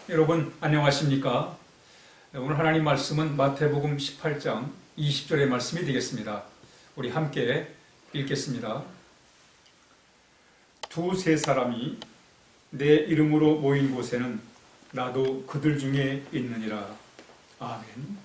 여러분 안녕하십니까? 오늘 하나님 말씀은 마태복음 18장 20절의 말씀이 되겠습니다. 우리 함께 읽겠습니다. 두세 사람이 내 이름으로 모인 곳에는 나도 그들 중에 있느니라. 아멘.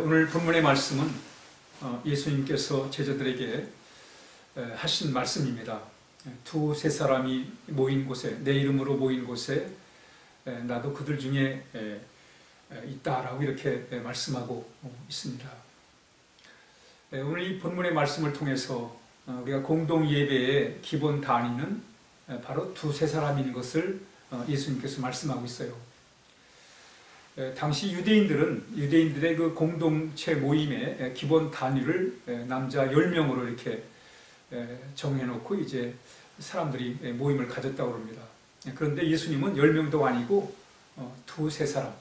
오늘 본문의 말씀은 예수님께서 제자들에게 하신 말씀입니다. 두세 사람이 모인 곳에, 내 이름으로 모인 곳에 나도 그들 중에 있다라고 이렇게 말씀하고 있습니다. 오늘 이 본문의 말씀을 통해서 우리가 공동 예배의 기본 단위는 바로 두세 사람인 것을 예수님께서 말씀하고 있어요. 당시 유대인들의 그 공동체 모임의 기본 단위를 남자 10명으로 이렇게 정해놓고 이제 사람들이 모임을 가졌다고 합니다. 그런데 예수님은 10명도 아니고 두세 사람,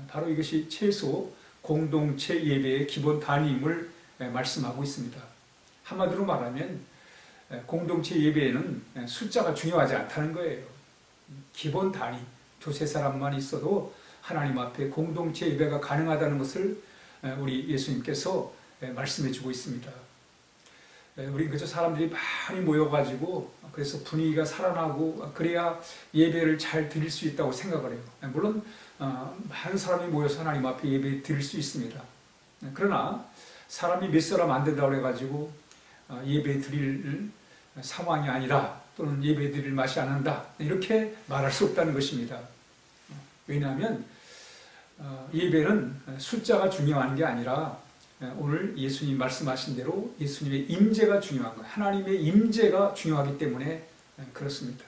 바로 이것이 최소 공동체 예배의 기본 단위임을 말씀하고 있습니다. 한마디로 말하면 공동체 예배에는 숫자가 중요하지 않다는 거예요. 기본 단위, 두세 사람만 있어도 하나님 앞에 공동체 예배가 가능하다는 것을 우리 예수님께서 말씀해 주고 있습니다. 우리 그저 사람들이 많이 모여가지고 그래서 분위기가 살아나고 그래야 예배를 잘 드릴 수 있다고 생각을 해요. 물론 많은 사람이 모여서 하나님 앞에 예배 드릴 수 있습니다. 그러나 사람이 몇 사람 안 된다고 해가지고 예배 드릴 상황이 아니라 또는 예배 드릴 맛이 안 난다 이렇게 말할 수 없다는 것입니다. 왜냐하면 예배는 숫자가 중요한 게 아니라 오늘 예수님 말씀하신 대로 예수님의 임재가 중요한 거예요. 하나님의 임재가 중요하기 때문에 그렇습니다.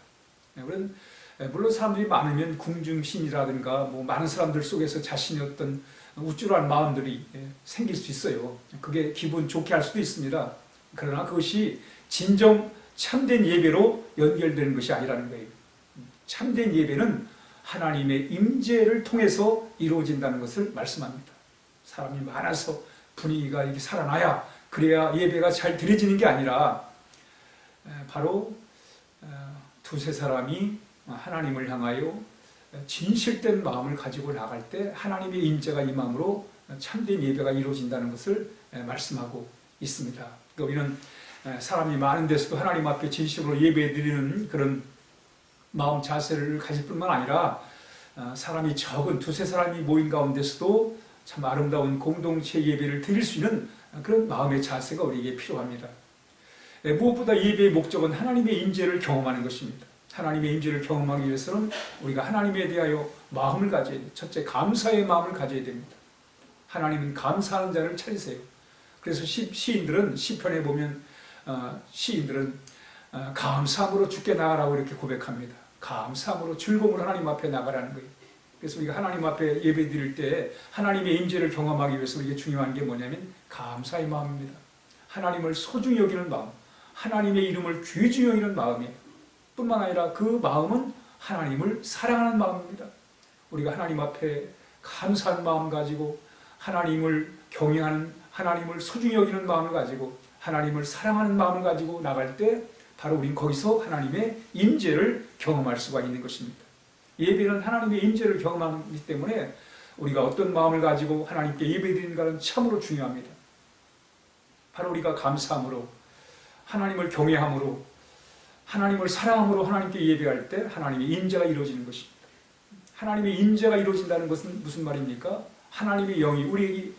물론 사람들이 많으면 궁중심이라든가 뭐 많은 사람들 속에서 자신의 어떤 우쭐한 마음들이 생길 수 있어요. 그게 기분 좋게 할 수도 있습니다. 그러나 그것이 진정 참된 예배로 연결되는 것이 아니라는 거예요. 참된 예배는 하나님의 임재를 통해서 이루어진다는 것을 말씀합니다. 사람이 많아서 분위기가 이렇게 살아나야 그래야 예배가 잘 드려지는 게 아니라 바로 두세 사람이 하나님을 향하여 진실된 마음을 가지고 나갈 때 하나님의 임재가 임함으로 참된 예배가 이루어진다는 것을 말씀하고 있습니다. 우리는 사람이 많은 데서도 하나님 앞에 진심으로 예배 드리는 그런 마음 자세를 가질 뿐만 아니라 사람이 적은 두세 사람이 모인 가운데서도 참 아름다운 공동체 예배를 드릴 수 있는 그런 마음의 자세가 우리에게 필요합니다. 무엇보다 예배의 목적은 하나님의 임재를 경험하는 것입니다. 하나님의 임재를 경험하기 위해서는 우리가 하나님에 대하여 마음을 가져야 돼요. 첫째, 감사의 마음을 가져야 됩니다. 하나님은 감사하는 자를 찾으세요. 그래서 시인들은 시편에 보면 시인들은 감사함으로 주께 나가라고 이렇게 고백합니다. 감사함으로 즐거움으로 하나님 앞에 나가라는 거예요. 그래서 우리가 하나님 앞에 예배 드릴 때 하나님의 임재를 경험하기 위해서 우리에게 중요한 게 뭐냐면 감사의 마음입니다. 하나님을 소중히 여기는 마음, 하나님의 이름을 귀중히 여기는 마음이에요. 뿐만 아니라 그 마음은 하나님을 사랑하는 마음입니다. 우리가 하나님 앞에 감사한 마음 가지고 하나님을 경외하는, 하나님을 소중히 여기는 마음을 가지고 하나님을 사랑하는 마음을 가지고 나갈 때 바로 우린 거기서 하나님의 임재를 경험할 수가 있는 것입니다. 예배는 하나님의 임재를 경험하기 때문에 우리가 어떤 마음을 가지고 하나님께 예배드리는가는 참으로 중요합니다. 바로 우리가 감사함으로, 하나님을 경외함으로, 하나님을 사랑함으로 하나님께 예배할 때 하나님의 임재가 이루어지는 것입니다. 하나님의 임재가 이루어진다는 것은 무슨 말입니까? 하나님의 영이 우리에게,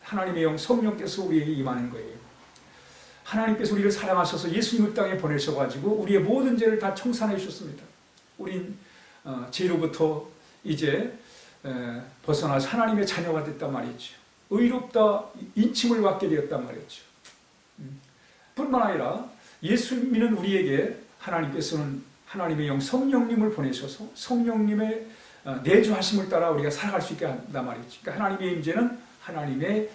하나님의 영 성령께서 우리에게 임하는 거예요. 하나님께서 우리를 사랑하셔서 예수님을 땅에 보내셔가지고 우리의 모든 죄를 다 청산해 주셨습니다. 우린 죄로부터 이제 벗어나서 하나님의 자녀가 됐단 말이죠. 의롭다 인침을 받게 되었단 말이죠. 뿐만 아니라 예수 믿는 우리에게 하나님께서는 하나님의 영 성령님을 보내셔서 성령님의 내주하심을 따라 우리가 살아갈 수 있게 한단 말이죠. 그러니까 하나님의 임재는 하나님의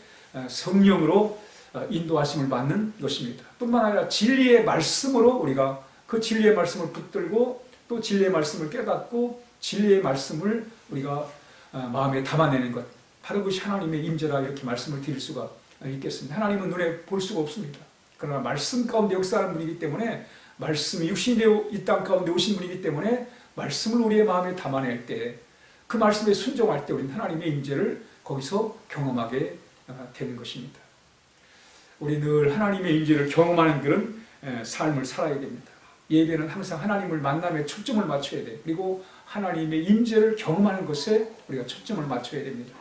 성령으로 인도하심을 받는 것입니다. 뿐만 아니라 진리의 말씀으로 우리가 그 진리의 말씀을 붙들고 또 진리의 말씀을 깨닫고 진리의 말씀을 우리가 마음에 담아내는 것, 바로 그것이 하나님의 임재라 이렇게 말씀을 드릴 수가 있겠습니다. 하나님은 눈에 볼 수가 없습니다. 그러나 말씀 가운데 역사하는 분이기 때문에, 말씀이 육신이 되어 이 땅 가운데 오신 분이기 때문에 말씀을 우리의 마음에 담아낼 때, 그 말씀에 순종할 때 우리는 하나님의 임재를 거기서 경험하게 되는 것입니다. 우리 늘 하나님의 임재를 경험하는 그런 삶을 살아야 됩니다. 예배는 항상 하나님을 만남에 초점을 맞춰야 돼요. 그리고 하나님의 임재를 경험하는 것에 우리가 초점을 맞춰야 됩니다.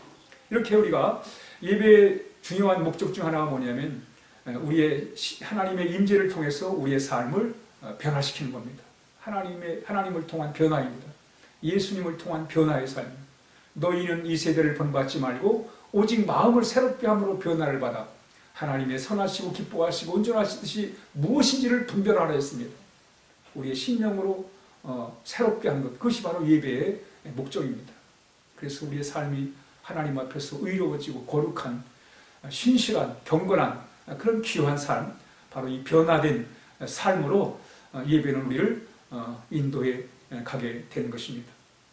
이렇게 우리가 예배의 중요한 목적 중 하나가 뭐냐면 우리의 하나님의 임재를 통해서 우리의 삶을 변화시키는 겁니다. 하나님을 통한 변화입니다. 예수님을 통한 변화의 삶. 너희는 이 세대를 본받지 말고 오직 마음을 새롭게 함으로 변화를 받아 하나님의 선하시고 기뻐하시고 온전하시듯이 무엇인지를 분별하라 했습니다. 우리의 심령으로 새롭게 하는 것, 그것이 바로 예배의 목적입니다. 그래서 우리의 삶이 하나님 앞에서 의로워지고 거룩한, 신실한, 경건한 그런 귀한 삶, 바로 이 변화된 삶으로 예배는 우리를 인도해 가게 되는 것입니다.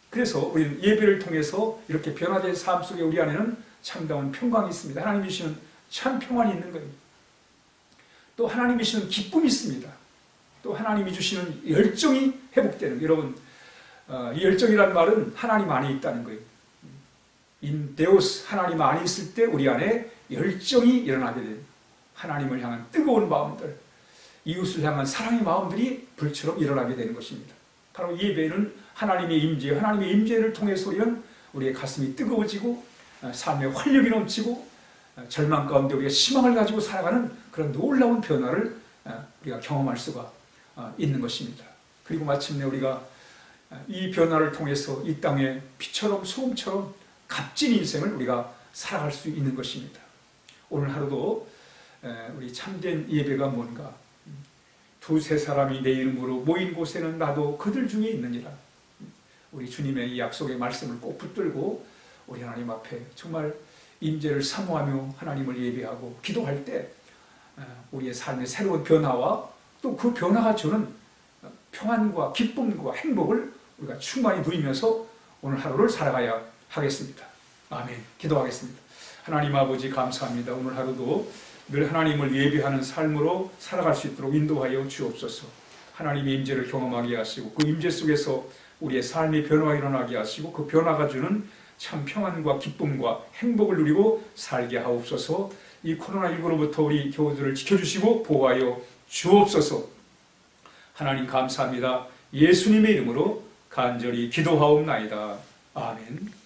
그래서 우리는 예배를 통해서 이렇게 변화된 삶 속에 우리 안에는 참다운 평강이 있습니다. 하나님이 주시는 참 평안이 있는 거예요. 또 하나님이 주시는 기쁨이 있습니다. 또 하나님이 주시는 열정이 회복되는 거예요. 여러분, 이 열정이라는 말은 하나님 안에 있다는 거예요. 인 데오스, 하나님 안에 있을 때 우리 안에 열정이 일어나게 돼요. 하나님을 향한 뜨거운 마음들, 이웃을 향한 사랑의 마음들이 불처럼 일어나게 되는 것입니다. 바로 예배는 하나님의 임재, 하나님의 임재를 통해서 우리는 우리의 가슴이 뜨거워지고 삶의 활력이 넘치고 절망 가운데 우리가 희망을 가지고 살아가는 그런 놀라운 변화를 우리가 경험할 수가 있는 것입니다. 그리고 마침내 우리가 이 변화를 통해서 이 땅에 피처럼 소금처럼 값진 인생을 우리가 살아갈 수 있는 것입니다. 오늘 하루도 우리 참된 예배가 뭔가, 두세 사람이 내 이름으로 모인 곳에는 나도 그들 중에 있느니라. 우리 주님의 이 약속의 말씀을 꼭 붙들고 우리 하나님 앞에 정말 임재를 사모하며 하나님을 예배하고 기도할 때 우리의 삶의 새로운 변화와 또 그 변화가 주는 평안과 기쁨과 행복을 우리가 충만히 누리면서 오늘 하루를 살아가야 하겠습니다. 아멘. 기도하겠습니다. 하나님 아버지 감사합니다. 오늘 하루도 늘 하나님을 예배하는 삶으로 살아갈 수 있도록 인도하여 주옵소서. 하나님의 임재를 경험하게 하시고 그 임재 속에서 우리의 삶의 변화가 일어나게 하시고 그 변화가 주는 참 평안과 기쁨과 행복을 누리고 살게 하옵소서. 이 코로나19로부터 우리 교우들을 지켜주시고 보호하여 주옵소서. 하나님 감사합니다. 예수님의 이름으로 간절히 기도하옵나이다. 아멘.